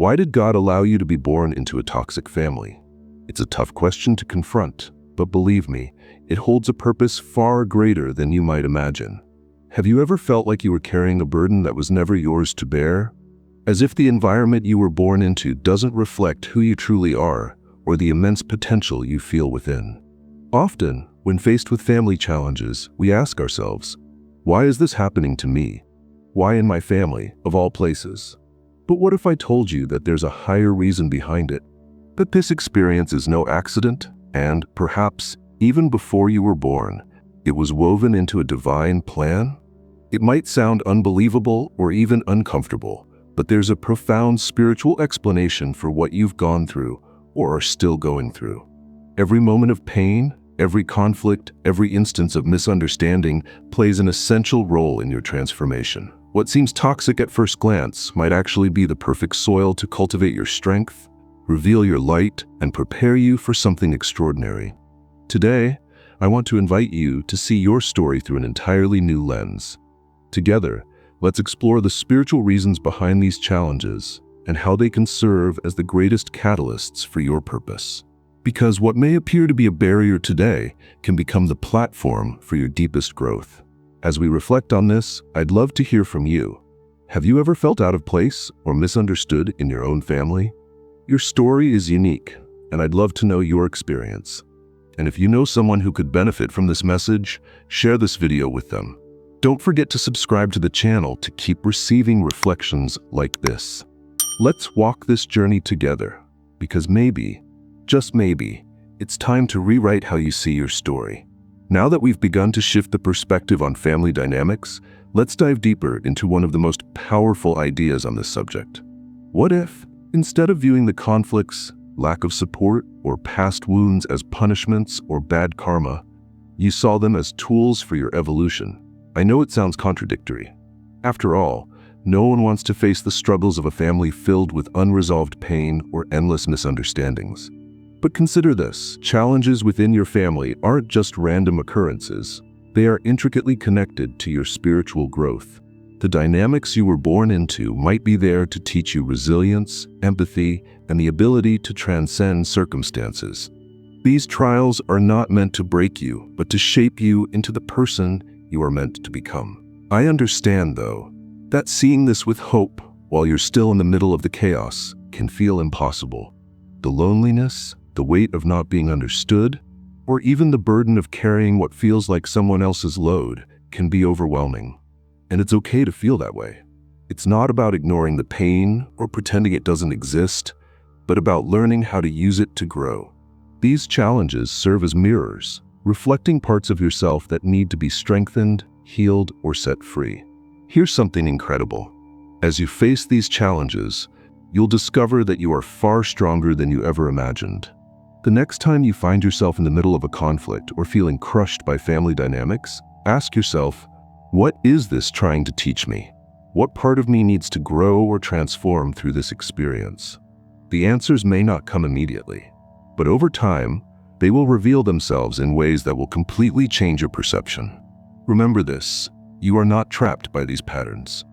Why did God allow you to be born into a toxic family? It's a tough question to confront, but believe me, it holds a purpose far greater than you might imagine. Have you ever felt like you were carrying a burden that was never yours to bear? As if the environment you were born into doesn't reflect who you truly are or the immense potential you feel within. Often, when faced with family challenges, we ask ourselves, why is this happening to me? Why in my family, of all places? But what if I told you that there's a higher reason behind it? That this experience is no accident, and perhaps, even before you were born, it was woven into a divine plan? It might sound unbelievable or even uncomfortable, but there's a profound spiritual explanation for what you've gone through or are still going through. Every moment of pain, every conflict, every instance of misunderstanding plays an essential role in your transformation. What seems toxic at first glance might actually be the perfect soil to cultivate your strength, reveal your light, and prepare you for something extraordinary. Today, I want to invite you to see your story through an entirely new lens. Together, let's explore the spiritual reasons behind these challenges and how they can serve as the greatest catalysts for your purpose. Because what may appear to be a barrier today can become the platform for your deepest growth. As we reflect on this, I'd love to hear from you. Have you ever felt out of place or misunderstood in your own family? Your story is unique, and I'd love to know your experience. And if you know someone who could benefit from this message, share this video with them. Don't forget to subscribe to the channel to keep receiving reflections like this. Let's walk this journey together, because maybe, just maybe, it's time to rewrite how you see your story. Now that we've begun to shift the perspective on family dynamics, let's dive deeper into one of the most powerful ideas on this subject. What if, instead of viewing the conflicts, lack of support, or past wounds as punishments or bad karma, you saw them as tools for your evolution? I know it sounds contradictory. After all, no one wants to face the struggles of a family filled with unresolved pain or endless misunderstandings. But consider this, challenges within your family aren't just random occurrences. They are intricately connected to your spiritual growth. The dynamics you were born into might be there to teach you resilience, empathy, and the ability to transcend circumstances. These trials are not meant to break you, but to shape you into the person you are meant to become. I understand, though, that seeing this with hope while you're still in the middle of the chaos can feel impossible. The loneliness, the weight of not being understood, or even the burden of carrying what feels like someone else's load can be overwhelming. And it's okay to feel that way. It's not about ignoring the pain or pretending it doesn't exist, but about learning how to use it to grow. These challenges serve as mirrors, reflecting parts of yourself that need to be strengthened, healed, or set free. Here's something incredible. As you face these challenges, you'll discover that you are far stronger than you ever imagined. The next time you find yourself in the middle of a conflict or feeling crushed by family dynamics, ask yourself, what is this trying to teach me? What part of me needs to grow or transform through this experience? The answers may not come immediately, but over time, they will reveal themselves in ways that will completely change your perception. Remember this, you are not trapped by these patterns.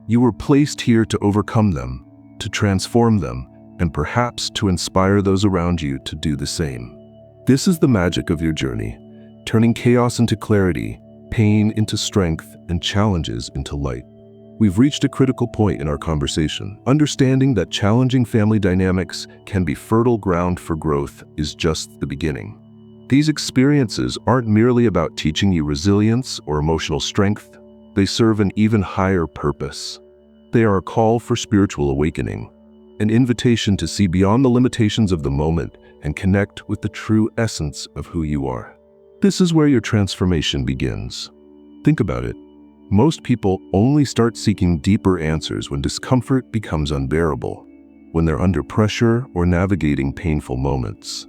You were placed here to overcome them, to transform them, and perhaps to inspire those around you to do the same. This is the magic of your journey, turning chaos into clarity, pain into strength, and challenges into light. We've reached a critical point in our conversation. Understanding that challenging family dynamics can be fertile ground for growth is just the beginning. These experiences aren't merely about teaching you resilience or emotional strength. They serve an even higher purpose. They are a call for spiritual awakening, an invitation to see beyond the limitations of the moment and connect with the true essence of who you are. This is where your transformation begins. Think about it. Most people only start seeking deeper answers when discomfort becomes unbearable, when they're under pressure or navigating painful moments.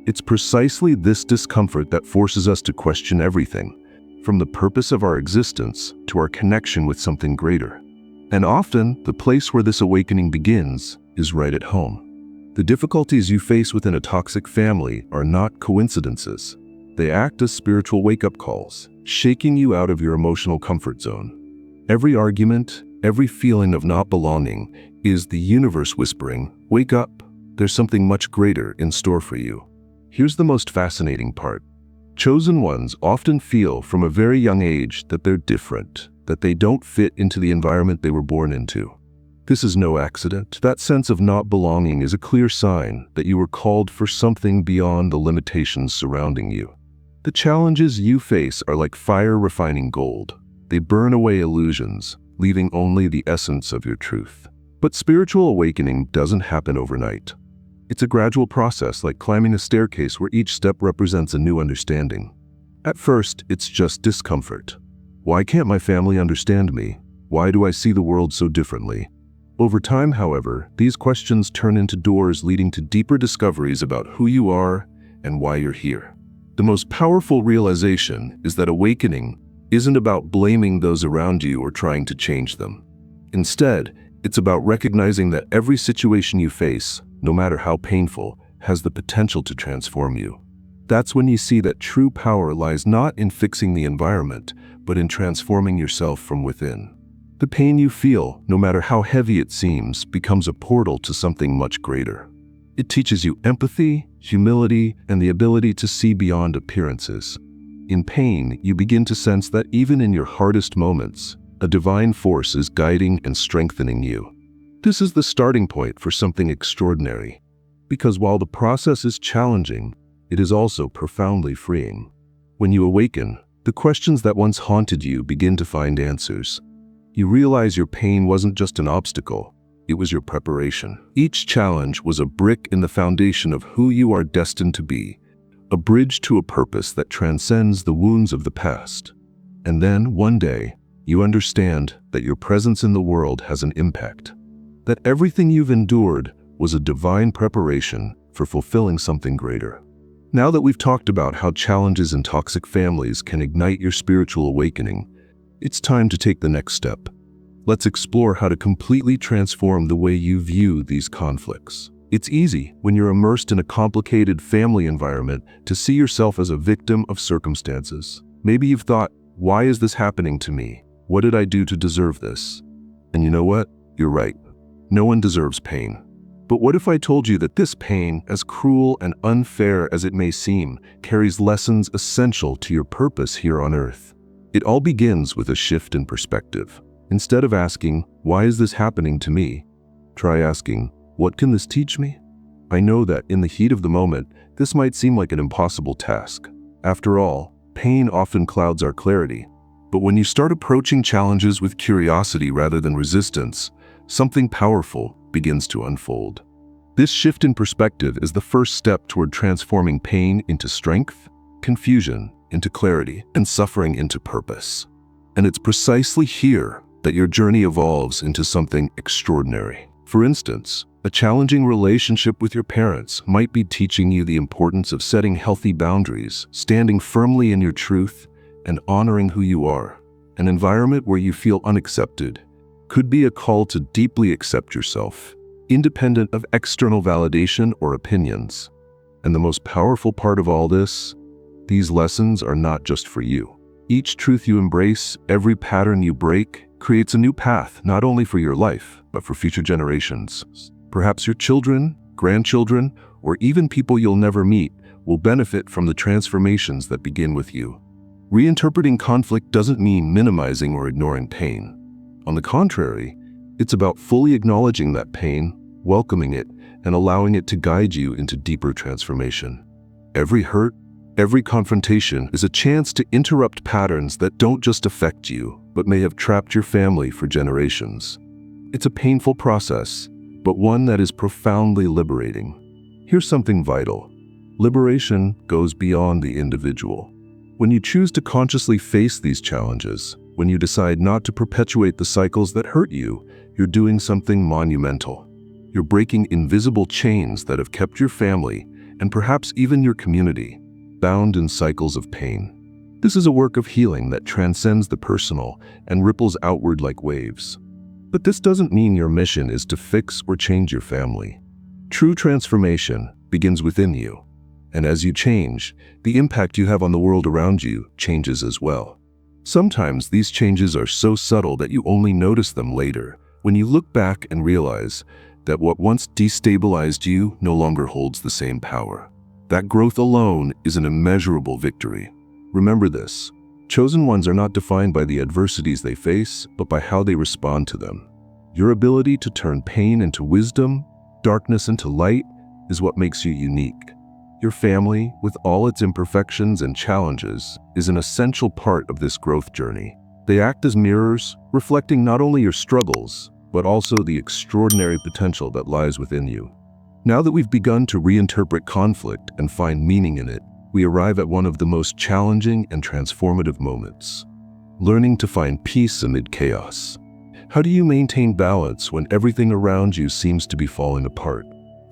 It's precisely this discomfort that forces us to question everything, from the purpose of our existence to our connection with something greater. And often, the place where this awakening begins is right at home. The difficulties you face within a toxic family are not coincidences. They act as spiritual wake-up calls, shaking you out of your emotional comfort zone. Every argument, Every feeling of not belonging is the universe whispering, "Wake up, there's something much greater in store for you." Here's the most fascinating part. Chosen ones often feel from a very young age that they're different, that they don't fit into the environment they were born into. This is no accident. That sense of not belonging is a clear sign that you were called for something beyond the limitations surrounding you. The challenges you face are like fire refining gold. They burn away illusions, leaving only the essence of your truth. But spiritual awakening doesn't happen overnight. It's a gradual process, like climbing a staircase where each step represents a new understanding. At first, it's just discomfort. Why can't my family understand me? Why do I see the world so differently? Over time, however, these questions turn into doors leading to deeper discoveries about who you are and why you're here. The most powerful realization is that awakening isn't about blaming those around you or trying to change them. Instead, it's about recognizing that every situation you face, no matter how painful, has the potential to transform you. That's when you see that true power lies not in fixing the environment, but in transforming yourself from within. The pain you feel, no matter how heavy it seems, becomes a portal to something much greater. It teaches you empathy, humility, and the ability to see beyond appearances. In pain, you begin to sense that even in your hardest moments, a divine force is guiding and strengthening you. This is the starting point for something extraordinary, because while the process is challenging, it is also profoundly freeing. When you awaken, the questions that once haunted you begin to find answers. You realize your pain wasn't just an obstacle, it was your preparation. Each challenge was a brick in the foundation of who you are destined to be, a bridge to a purpose that transcends the wounds of the past. And then, one day, you understand that your presence in the world has an impact, that everything you've endured was a divine preparation for fulfilling something greater. Now that we've talked about how challenges in toxic families can ignite your spiritual awakening, it's time to take the next step. Let's explore how to completely transform the way you view these conflicts. It's easy, when you're immersed in a complicated family environment, to see yourself as a victim of circumstances. Maybe you've thought, "Why is this happening to me? What did I do to deserve this?" And you know what? You're right. No one deserves pain. But what if I told you that this pain, as cruel and unfair as it may seem, carries lessons essential to your purpose here on Earth? It all begins with a shift in perspective. Instead of asking, "Why is this happening to me?" try asking, "What can this teach me?" I know that in the heat of the moment, this might seem like an impossible task. After all, pain often clouds our clarity. But when you start approaching challenges with curiosity rather than resistance, something powerful begins to unfold. This shift in perspective is the first step toward transforming pain into strength, confusion into clarity, and suffering into purpose. And it's precisely here that your journey evolves into something extraordinary. For instance, a challenging relationship with your parents might be teaching you the importance of setting healthy boundaries, standing firmly in your truth, and honoring who you are. An environment where you feel unaccepted could be a call to deeply accept yourself, independent of external validation or opinions. And the most powerful part of all this, these lessons are not just for you. Each truth you embrace, every pattern you break, creates a new path, not only for your life, but for future generations. Perhaps your children, grandchildren, or even people you'll never meet will benefit from the transformations that begin with you. Reinterpreting conflict doesn't mean minimizing or ignoring pain. On the contrary, it's about fully acknowledging that pain, welcoming it, and allowing it to guide you into deeper transformation. Every hurt, every confrontation is a chance to interrupt patterns that don't just affect you, but may have trapped your family for generations. It's a painful process, but one that is profoundly liberating. Here's something vital. Liberation goes beyond the individual. When you choose to consciously face these challenges, when you decide not to perpetuate the cycles that hurt you, you're doing something monumental. You're breaking invisible chains that have kept your family, and perhaps even your community, bound in cycles of pain. This is a work of healing that transcends the personal and ripples outward like waves. But this doesn't mean your mission is to fix or change your family. True transformation begins within you. And as you change, the impact you have on the world around you changes as well. Sometimes these changes are so subtle that you only notice them later, when you look back and realize that what once destabilized you no longer holds the same power. That growth alone is an immeasurable victory. Remember this: chosen ones are not defined by the adversities they face, but by how they respond to them. Your ability to turn pain into wisdom, darkness into light, is what makes you unique. Your family, with all its imperfections and challenges, is an essential part of this growth journey. They act as mirrors, reflecting not only your struggles, but also the extraordinary potential that lies within you. Now that we've begun to reinterpret conflict and find meaning in it, we arrive at one of the most challenging and transformative moments: learning to find peace amid chaos. How do you maintain balance when everything around you seems to be falling apart?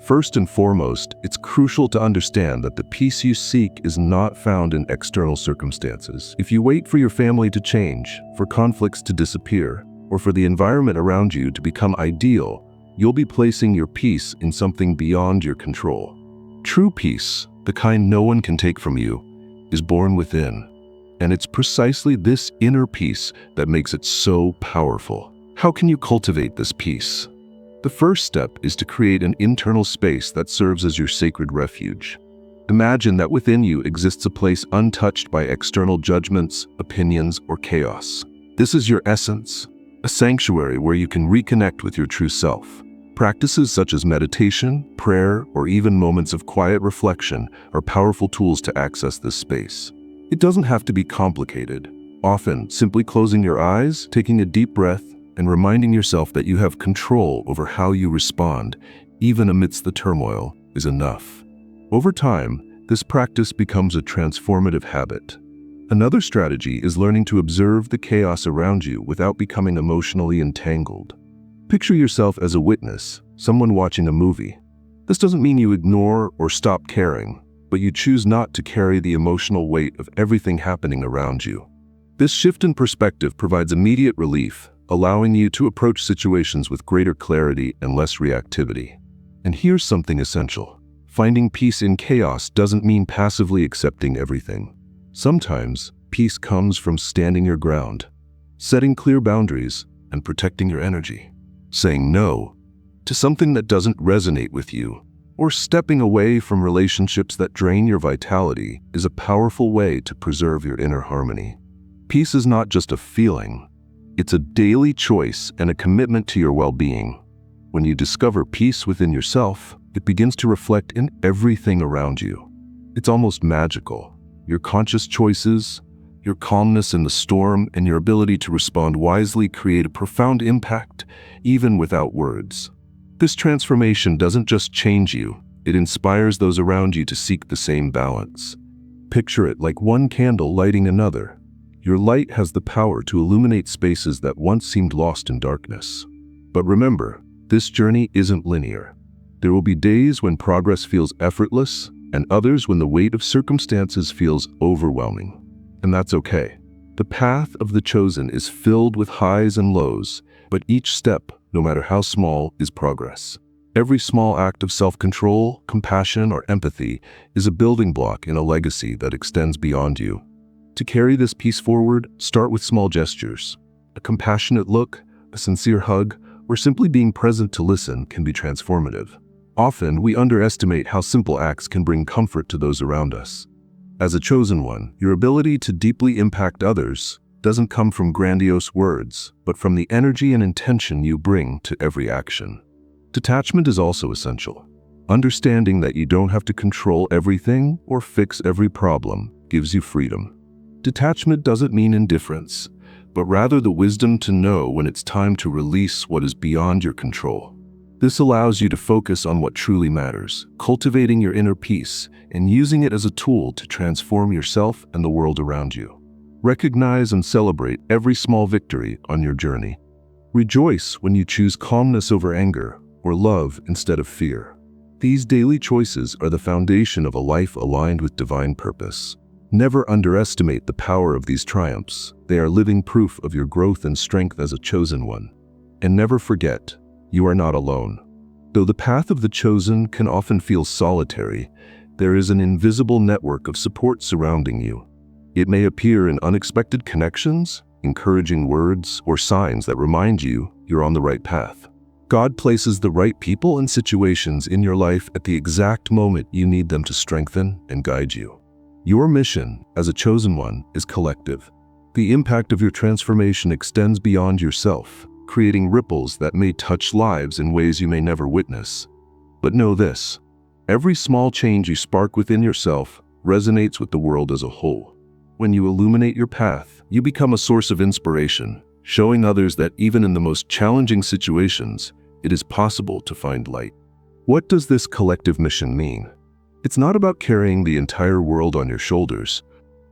First and foremost, it's crucial to understand that the peace you seek is not found in external circumstances. If you wait for your family to change, for conflicts to disappear, or for the environment around you to become ideal, you'll be placing your peace in something beyond your control. True peace, the kind no one can take from you, is born within. And it's precisely this inner peace that makes it so powerful. How can you cultivate this peace? The first step is to create an internal space that serves as your sacred refuge. Imagine that within you exists a place untouched by external judgments, opinions, or chaos. This is your essence, a sanctuary where you can reconnect with your true self. Practices such as meditation, prayer, or even moments of quiet reflection are powerful tools to access this space. It doesn't have to be complicated. Often, simply closing your eyes, taking a deep breath, and reminding yourself that you have control over how you respond, even amidst the turmoil, is enough. Over time, this practice becomes a transformative habit. Another strategy is learning to observe the chaos around you without becoming emotionally entangled. Picture yourself as a witness, someone watching a movie. This doesn't mean you ignore or stop caring, but you choose not to carry the emotional weight of everything happening around you. This shift in perspective provides immediate relief, allowing you to approach situations with greater clarity and less reactivity. And here's something essential: finding peace in chaos doesn't mean passively accepting everything. Sometimes, peace comes from standing your ground, setting clear boundaries, and protecting your energy. Saying no to something that doesn't resonate with you, or stepping away from relationships that drain your vitality, is a powerful way to preserve your inner harmony. Peace is not just a feeling. It's a daily choice and a commitment to your well-being. When you discover peace within yourself, it begins to reflect in everything around you. It's almost magical. Your conscious choices, your calmness in the storm, and your ability to respond wisely create a profound impact, even without words. This transformation doesn't just change you, it inspires those around you to seek the same balance. Picture it like one candle lighting another. Your light has the power to illuminate spaces that once seemed lost in darkness. But remember, this journey isn't linear. There will be days when progress feels effortless, and others when the weight of circumstances feels overwhelming. And that's okay. The path of the chosen is filled with highs and lows, but each step, no matter how small, is progress. Every small act of self-control, compassion, or empathy is a building block in a legacy that extends beyond you. To carry this peace forward, start with small gestures. A compassionate look, a sincere hug, or simply being present to listen can be transformative. Often, we underestimate how simple acts can bring comfort to those around us. As a chosen one, your ability to deeply impact others doesn't come from grandiose words, but from the energy and intention you bring to every action. Detachment is also essential. Understanding that you don't have to control everything or fix every problem gives you freedom. Detachment doesn't mean indifference, but rather the wisdom to know when it's time to release what is beyond your control. This allows you to focus on what truly matters, cultivating your inner peace and using it as a tool to transform yourself and the world around you. Recognize and celebrate every small victory on your journey. Rejoice when you choose calmness over anger or love instead of fear. These daily choices are the foundation of a life aligned with divine purpose. Never underestimate the power of these triumphs. They are living proof of your growth and strength as a chosen one. And never forget, you are not alone. Though the path of the chosen can often feel solitary, there is an invisible network of support surrounding you. It may appear in unexpected connections, encouraging words, or signs that remind you you're on the right path. God places the right people and situations in your life at the exact moment you need them to strengthen and guide you. Your mission, as a chosen one, is collective. The impact of your transformation extends beyond yourself, creating ripples that may touch lives in ways you may never witness. But know this: every small change you spark within yourself resonates with the world as a whole. When you illuminate your path, you become a source of inspiration, showing others that even in the most challenging situations, it is possible to find light. What does this collective mission mean? It's not about carrying the entire world on your shoulders,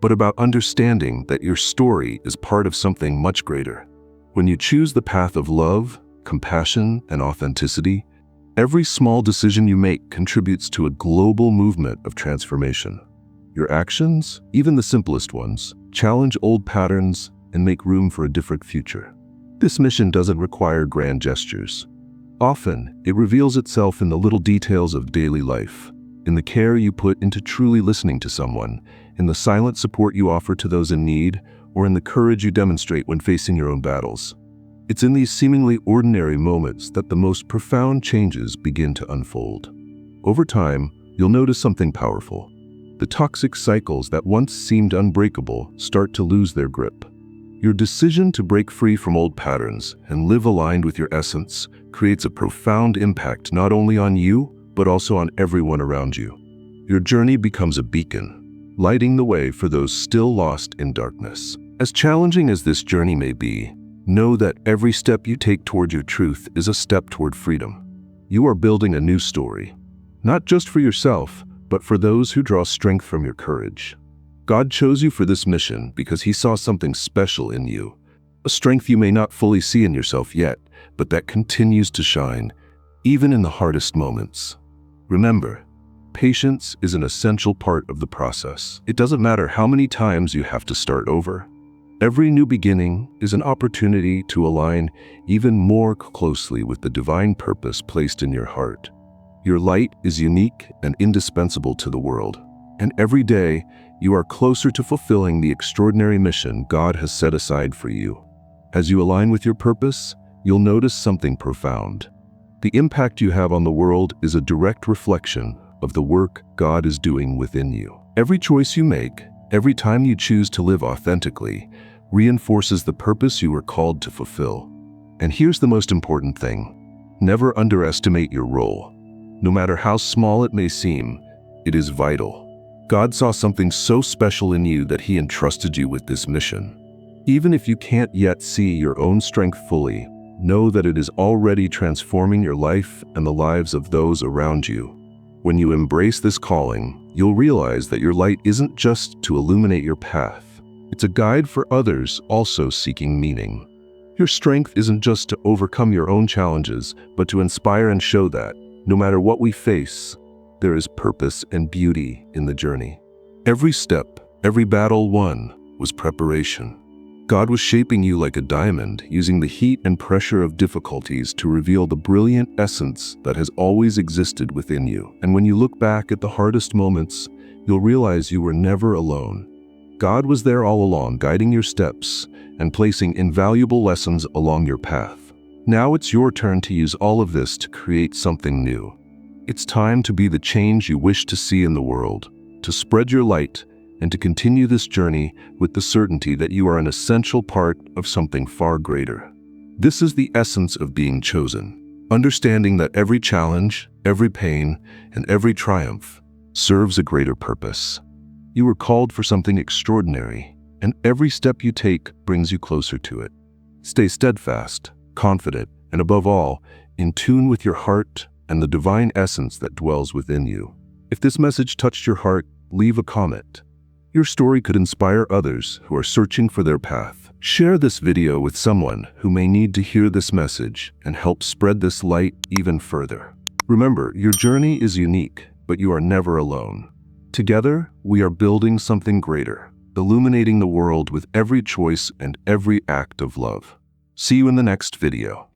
but about understanding that your story is part of something much greater. When you choose the path of love, compassion, and authenticity, every small decision you make contributes to a global movement of transformation. Your actions, even the simplest ones, challenge old patterns and make room for a different future. This mission doesn't require grand gestures. Often, it reveals itself in the little details of daily life, in the care you put into truly listening to someone, in the silent support you offer to those in need, or in the courage you demonstrate when facing your own battles. It's in these seemingly ordinary moments that the most profound changes begin to unfold. Over time, you'll notice something powerful. The toxic cycles that once seemed unbreakable start to lose their grip. Your decision to break free from old patterns and live aligned with your essence creates a profound impact not only on you, but also on everyone around you. Your journey becomes a beacon, lighting the way for those still lost in darkness. As challenging as this journey may be, know that every step you take toward your truth is a step toward freedom. You are building a new story, not just for yourself, but for those who draw strength from your courage. God chose you for this mission because He saw something special in you, a strength you may not fully see in yourself yet, but that continues to shine, even in the hardest moments. Remember, patience is an essential part of the process. It doesn't matter how many times you have to start over. Every new beginning is an opportunity to align even more closely with the divine purpose placed in your heart. Your light is unique and indispensable to the world, and every day you are closer to fulfilling the extraordinary mission God has set aside for you. As you align with your purpose, you'll notice something profound. The impact you have on the world is a direct reflection of the work God is doing within you. Every choice you make, every time you choose to live authentically, reinforces the purpose you were called to fulfill. And here's the most important thing: never underestimate your role. No matter how small it may seem, it is vital. God saw something so special in you that He entrusted you with this mission. Even if you can't yet see your own strength fully, know that it is already transforming your life and the lives of those around you. When you embrace this calling, you'll realize that your light isn't just to illuminate your path. It's a guide for others also seeking meaning. Your strength isn't just to overcome your own challenges, but to inspire and show that, no matter what we face, there is purpose and beauty in the journey. Every step, every battle won, was preparation. God was shaping you like a diamond, using the heat and pressure of difficulties to reveal the brilliant essence that has always existed within you. And when you look back at the hardest moments, you'll realize you were never alone. God was there all along, guiding your steps and placing invaluable lessons along your path. Now it's your turn to use all of this to create something new. It's time to be the change you wish to see in the world, to spread your light, and to continue this journey with the certainty that you are an essential part of something far greater. This is the essence of being chosen, understanding that every challenge, every pain, and every triumph serves a greater purpose. You were called for something extraordinary, and every step you take brings you closer to it. Stay steadfast, confident, and above all, in tune with your heart and the divine essence that dwells within you. If this message touched your heart, leave a comment. Your story could inspire others who are searching for their path. Share this video with someone who may need to hear this message and help spread this light even further. Remember, your journey is unique, but you are never alone. Together, we are building something greater, illuminating the world with every choice and every act of love. See you in the next video.